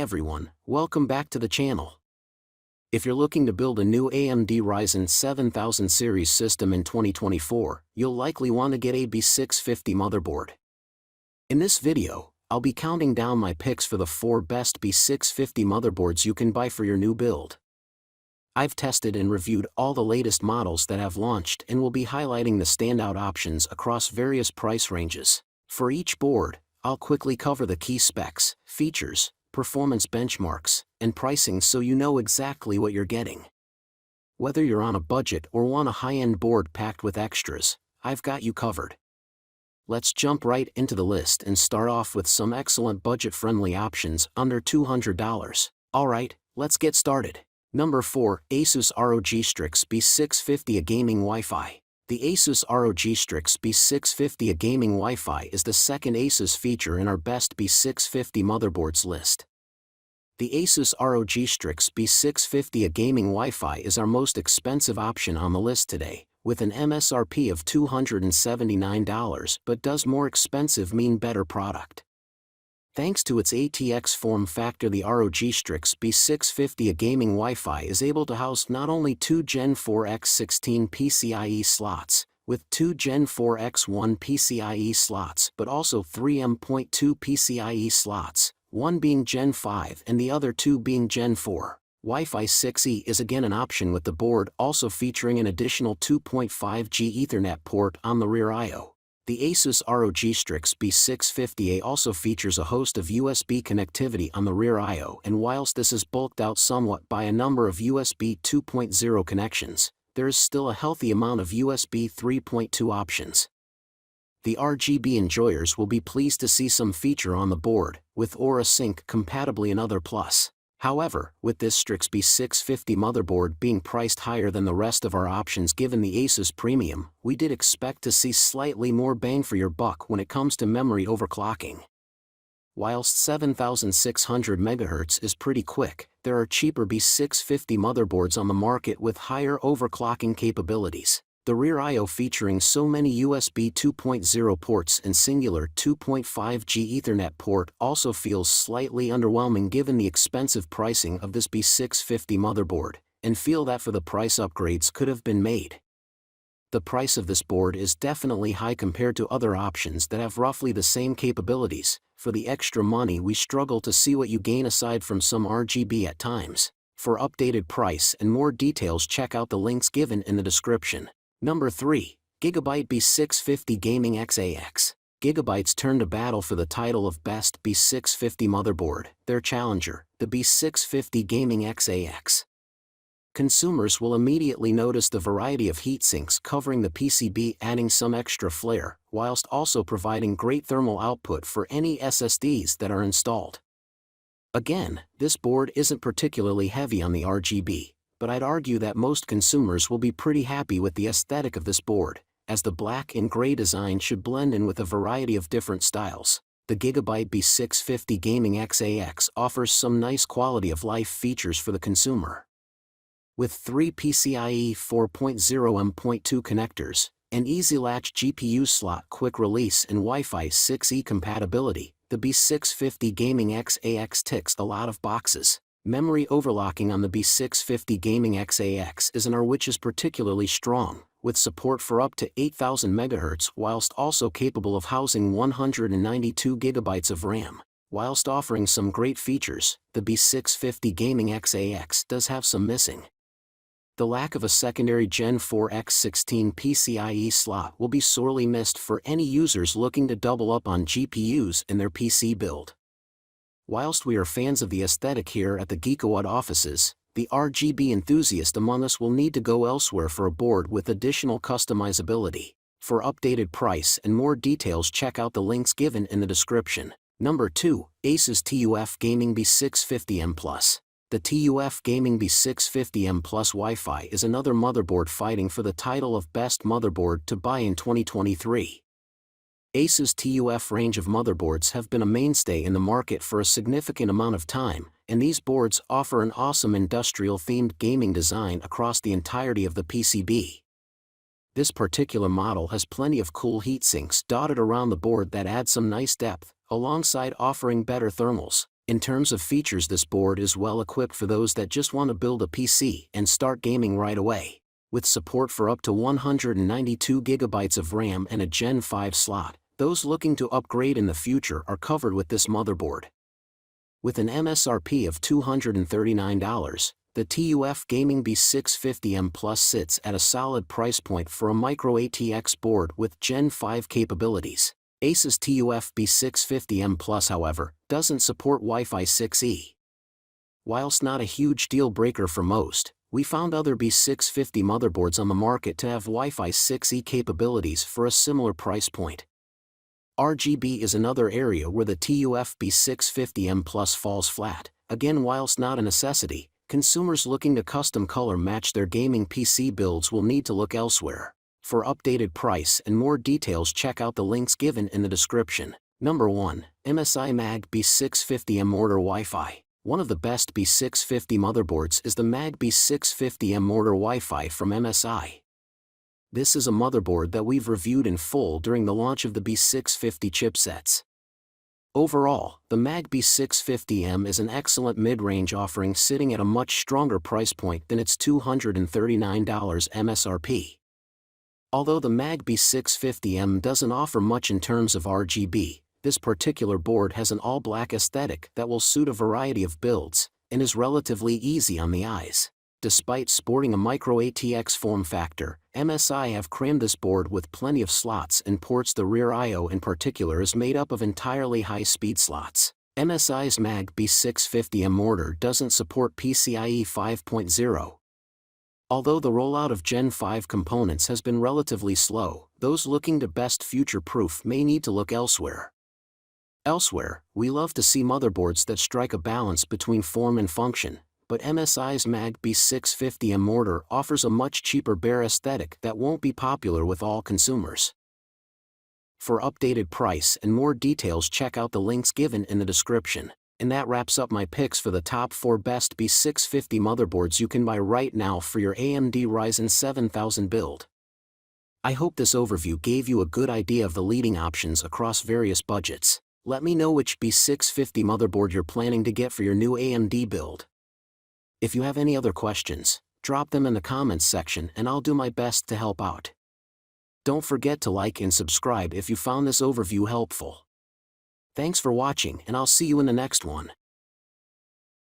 everyone, welcome back to the channel. If you're looking to build a new AMD Ryzen 7000 series system in 2024, you'll likely want to get a B650 motherboard. In this video, I'll be counting down my picks for the 4 best B650 motherboards you can buy for your new build. I've tested and reviewed all the latest models that have launched and will be highlighting the standout options across various price ranges. For each board, I'll quickly cover the key specs, features, performance benchmarks, and pricing so you know exactly what you're getting. Whether you're on a budget or want a high-end board packed with extras, I've got you covered. Let's jump right into the list and start off with some excellent budget-friendly options under $200. Alright, let's get started. Number 4, Asus ROG Strix B650 A Gaming Wi-Fi. The Asus ROG Strix B650 A Gaming Wi-Fi is the second Asus feature in our best B650 motherboards list. The Asus ROG Strix B650 A Gaming Wi-Fi is our most expensive option on the list today, with an MSRP of $279, but does more expensive mean better product. Thanks to its ATX form factor, the ROG Strix B650 A Gaming Wi-Fi is able to house not only 2 Gen 4 X16 PCIe slots, with 2 Gen 4 X1 PCIe slots, but also 3 M.2 PCIe slots, one being Gen 5 and the other 2 being Gen 4. Wi-Fi 6E is again an option, with the board also featuring an additional 2.5G Ethernet port on the rear I/O. The Asus ROG Strix B650A also features a host of USB connectivity on the rear I/O, and whilst this is bulked out somewhat by a number of USB 2.0 connections, there is still a healthy amount of USB 3.2 options. The RGB enjoyers will be pleased to see some feature on the board, with Aura Sync compatibly another plus. However, with this Strix B650 motherboard being priced higher than the rest of our options given the Asus Premium, we did expect to see slightly more bang for your buck when it comes to memory overclocking. Whilst 7600 MHz is pretty quick, there are cheaper B650 motherboards on the market with higher overclocking capabilities. The rear I/O featuring so many USB 2.0 ports and singular 2.5G Ethernet port also feels slightly underwhelming given the expensive pricing of this B650 motherboard, and feel that for the price upgrades could have been made. The price of this board is definitely high compared to other options that have roughly the same capabilities. For the extra money we struggle to see what you gain aside from some RGB at times. For updated price and more details, check out the links given in the description. Number 3, Gigabyte B650 Gaming X-AX. Gigabyte's turned to battle for the title of Best B650 Motherboard, their challenger, the B650 Gaming X-AX. Consumers will immediately notice the variety of heatsinks covering the PCB, adding some extra flair, whilst also providing great thermal output for any SSDs that are installed. Again, this board isn't particularly heavy on the RGB, but I'd argue that most consumers will be pretty happy with the aesthetic of this board, as the black and gray design should blend in with a variety of different styles. The Gigabyte B650 Gaming X-AX offers some nice quality of life features for the consumer. With 3 PCIe 4.0 M.2 connectors, an easy latch GPU slot, quick release, and Wi-Fi 6E compatibility, the B650 Gaming X-AX ticks a lot of boxes. Memory overlocking on the B650 Gaming X-AX is which is particularly strong, with support for up to 8000 MHz whilst also capable of housing 192 GB of RAM. Whilst offering some great features, the B650 Gaming X-AX does have some missing. The lack of a secondary Gen 4 X16 PCIe slot will be sorely missed for any users looking to double up on GPUs in their PC build. Whilst we are fans of the aesthetic here at the Geekawatt offices, the RGB enthusiast among us will need to go elsewhere for a board with additional customizability. For updated price and more details, check out the links given in the description. Number 2, Asus TUF Gaming B650M Plus. The TUF Gaming B650M Plus Wi-Fi is another motherboard fighting for the title of Best Motherboard to buy in 2023. Asus TUF range of motherboards have been a mainstay in the market for a significant amount of time, and these boards offer an awesome industrial-themed gaming design across the entirety of the PCB. This particular model has plenty of cool heatsinks dotted around the board that add some nice depth, alongside offering better thermals. In terms of features, this board is well equipped for those that just want to build a PC and start gaming right away. With support for up to 192GB of RAM and a Gen 5 slot, those looking to upgrade in the future are covered with this motherboard. With an MSRP of $239, the TUF Gaming B650M Plus sits at a solid price point for a micro ATX board with Gen 5 capabilities. Asus TUF B650M Plus, however, doesn't support Wi-Fi 6E. Whilst not a huge deal breaker for most, we found other B650 motherboards on the market to have Wi-Fi 6E capabilities for a similar price point. RGB is another area where the TUF B650M Plus falls flat. Again, whilst not a necessity, consumers looking to custom color match their gaming PC builds will need to look elsewhere. For updated price and more details, check out the links given in the description. Number 1. MSI MAG B650M Mortar Wi-Fi. One of the best B650 motherboards is the MAG B650M Mortar Wi-Fi from MSI. This is a motherboard that we've reviewed in full during the launch of the B650 chipsets. Overall, the MAG B650M is an excellent mid-range offering, sitting at a much stronger price point than its $239 MSRP. Although the MAG B650M doesn't offer much in terms of RGB, this particular board has an all-black aesthetic that will suit a variety of builds, and is relatively easy on the eyes. Despite sporting a micro ATX form factor, MSI have crammed this board with plenty of slots and ports. The rear I/O in particular is made up of entirely high-speed slots. MSI's MAG B650M mortar doesn't support PCIe 5.0. Although the rollout of Gen 5 components has been relatively slow, those looking to best future-proof may need to look elsewhere. We love to see motherboards that strike a balance between form and function, but MSI's MAG B650M mortar offers a much cheaper bare aesthetic that won't be popular with all consumers. For updated price and more details, check out the links given in the description. And that wraps up my picks for the top 4 best B650 motherboards you can buy right now for your AMD Ryzen 7000 build. I hope this overview gave you a good idea of the leading options across various budgets. Let me know which B650 motherboard you're planning to get for your new AMD build. If you have any other questions, drop them in the comments section and I'll do my best to help out. Don't forget to like and subscribe if you found this overview helpful. Thanks for watching, and I'll see you in the next one.